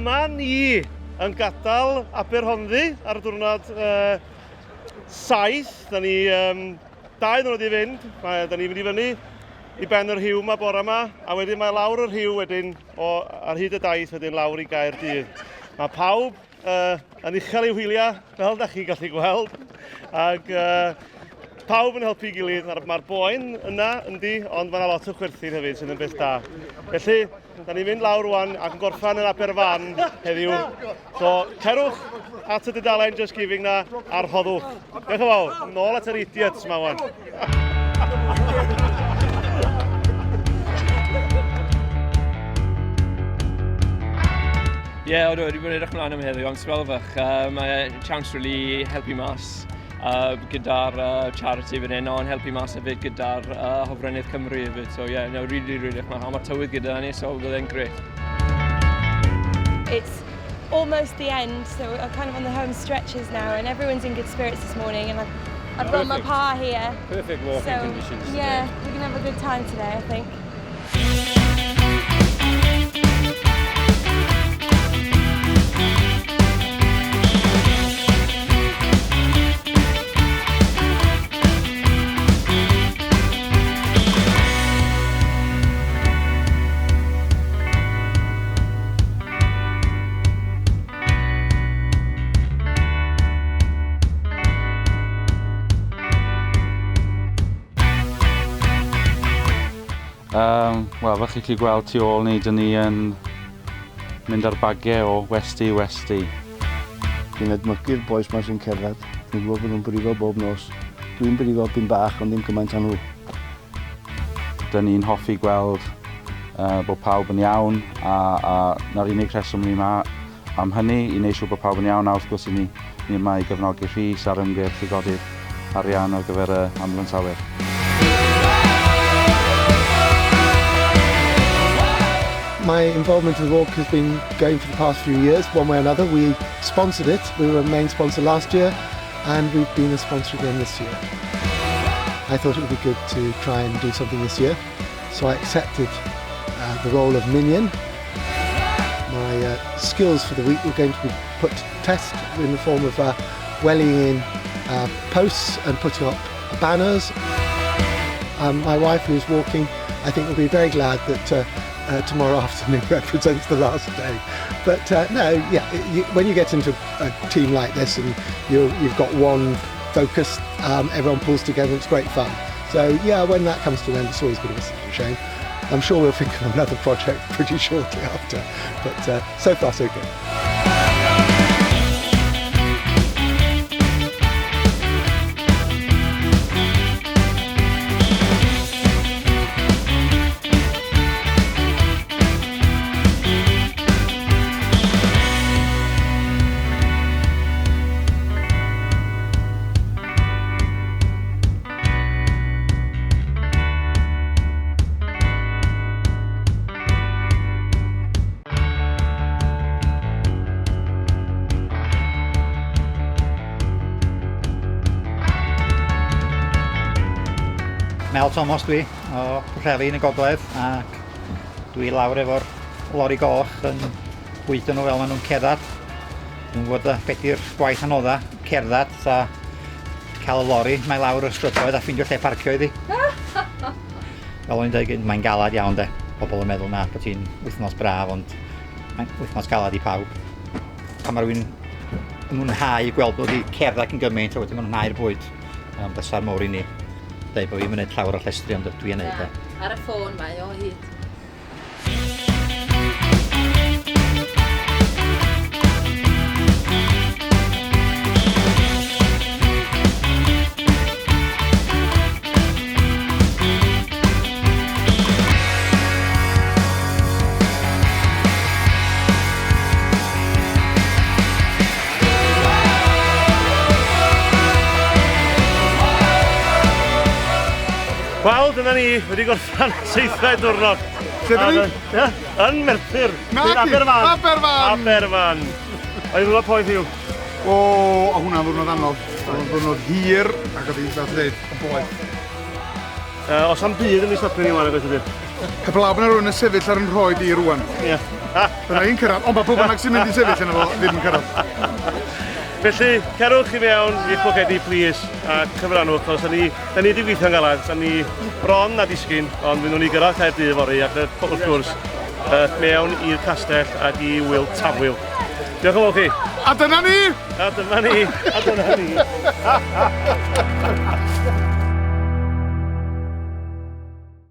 yma ni yn gadael Aberhonddu ar y diwrnod 7. Da ni 2 ddiwrnod i fynd. Da ni'n mynd i fyny i ben yr rhyw yma bore yma, a wedyn mae lawr yr rhyw wedyn ar hyd y daith wedyn lawr i Gaerdydd. Mae pawb yn uchel i'w hwyliau, fel da chi gallu gweld, ac pawb yn helpu gilydd. Mae'r boen yna yndi, ond mae yna lot o chwerthin hefyd sydd yn beth da. Felly, da ni'n mynd lawr rwan ac yn gorffan yn Aberfan heddiw. So, cerwch at y dudalen Just Giving na ar hoddwch. Diolch yn fawr, nôl at yr idiots yma wan. Ie, wedi bod yn edrych mlaen am heddiw am sbelfach. Mae'n chance rili helpu mas gyda'r charity fan hyn, ond helpu mas hefyd gyda'r Hofrennydd Cymru hefyd. So yeah, no, really edrych mlaen. Mae'r tywydd gyda ni, so byddai'n great. It's almost the end, so we're kind of on the home stretches now, and everyone's in good spirits this morning. And I've got my pa here. Perfect walking conditions today. Yeah, we're going to have a good time today, I think. Wel, fel chi'n gallu gweld tu ôl ni, dyn ni yn mynd ar bagiau o westi i westi. Dwi'n edmygu'r boes ma sy'n cerdded. Dwi'n gwybod bod nhw'n brifo bob nos. Dwi'n brifo byn bach, ond ddim cymaint â nhw. Dyn ni'n hoffi gweld bod pawb yn iawn, a na'r unig rheswm ni yma am hynny, i wneud siŵr bod pawb yn iawn, a wrth gwrs ni yma i gefnogi rhys ar ymgyrch i godi'r arian ar gyfer y Ambiwlans Awyr. My involvement in the walk has been going for the past few years, one way or another. We sponsored it. We were a main sponsor last year, and we've been a sponsor again this year. I thought it would be good to try and do something this year, so I accepted the role of minion. My skills for the week were going to be put to test in the form of welling in posts and putting up banners. My wife, who's walking, I think will be very glad that tomorrow afternoon represents the last day. But no, yeah, when you get into a team like this and you've got one focus, everyone pulls together, it's great fun. So yeah, when that comes to an end, it's always a bit of a shame. I'm sure we'll think of another project pretty shortly after, but so far so good. Mel Thomas dwi, o Pwllheli yn y Gogledd, ac dwi lawr efo'r lori goch yn bwydo nhw fel maen nhw'n cerdded. Dwi'n gwybod beth yw'r gwaith anodda, cerdded, a cael y lori, mae lawr y strydoedd a ffindio lle parcio iddi. Fel o'n i'n dweud, mae'n galad iawn de. Pobl yn meddwl na bod hi'n wythnos braf, ond mae'n wythnos galad i pawb. Pan mae rhywun yn mwynhau gweld bod hi cerdded ac yn gymaint, a wedyn mae'n mwynhau'r bwyd. Bysar mawr i ni. Dweud bod fi'n mynd llawer o llestri, ond dwi'n neud e. Ar y ffôn mae o hyd. Wel, dyna ni wedi gorffan 7th diwrnod. Lle dyn ni? Yn Merthyr. Aberfan! Aberfan! Oedd hwnna poeth i'w? O, hwnna'n ddwrnod anodd. Oedd ddwrnod hir, ac oedd hi'n fath dweud, o boeth. Os am byd yn ei stopio ni wan, ag oedd ydyn? Heblaw bod yna rhywun yn sefyll ar yn rhoi di rwan. Ie. Dyna un cyrraedd, ond mae pob bynnag sy'n mynd i sefyll yna fo ddim yn cyrraedd. Felly, cerwch i mewn i'r pwgedi, plis, a cyfrannwch, os da ni wedi gweithio'n galad, da ni bron a disgyn, ond fy nhw'n i gyrraedd Caerdydd fory, ac wrth gwrs, mewn i'r castell ac i wyl tafwyl. Diolch yn fawr chi. A dyna ni! A dyma ni. A dyna ni.